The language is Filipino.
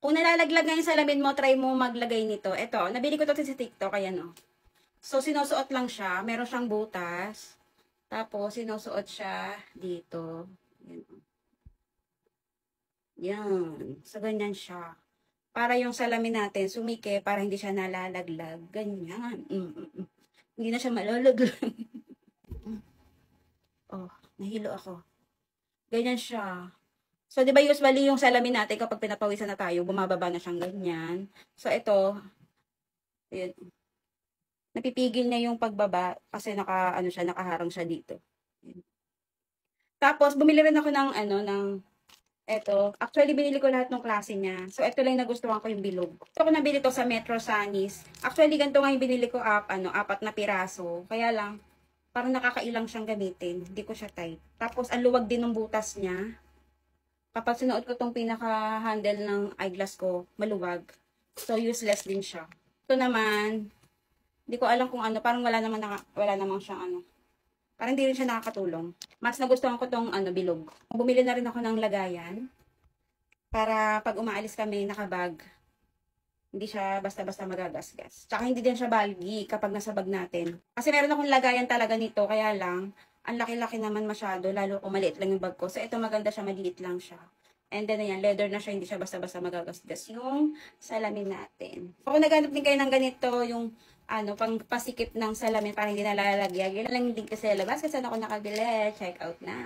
Kung nalalaglag nga yung salamin mo, try mo maglagay nito. Ito, nabili ko to sa TikTok, ayan o. So, sinusuot lang siya. Meron siyang butas. Tapos, sinusuot siya dito. Yan. Yan. So, ganyan siya. Para yung salamin natin, sumike, para hindi siya nalalaglag. Ganyan. Hindi na siya malalaglag. Oh, nahilo ako. Ganyan siya. So, di ba usually yung salamin natin kapag pinapawisan na tayo, bumababa na siyang ganyan. So, ito, yun, napipigil na yung pagbaba kasi nakaharang siya dito. Yun. Tapos, bumili rin ako ng, eto. Actually, binili ko lahat ng klase niya. So, ito lang nagustuhan ko yung bilog. Ito ko nabili to sa Metro Sanis. Actually, ganito nga yung binili ko, 4 na piraso. Kaya lang, parang nakakailang siyang gamitin. Hindi ko siya type. Tapos, ang luwag din ng butas niya. Kapag sinuot ko tong pinaka-handle ng eyeglass ko, maluwag. So, useless din siya. Ito naman, hindi ko alam kung ano, parang wala namang siyang parang hindi rin siya nakakatulong. Mas nagustuhan ko tong bilog. Bumili na rin ako ng lagayan. Para pag umaalis kami, nakabag. Hindi siya basta-basta magagasgas. Tsaka hindi din siya bulgy kapag nasa bag natin. Kasi meron akong lagayan talaga nito, kaya lang, ang laki-laki naman masyado, lalo kung maliit lang yung bag ko. So, ito maganda siya, maliit lang siya. And then, ayan, leather na siya, hindi siya basta-basta magagasgas yung salamin natin. So, kung naghanap din kayo ng ganito, yung, pang pasikip ng salamin para hindi nalalagyan, yun lang yung link ko sa labas kasi ako nakabili. Check out na.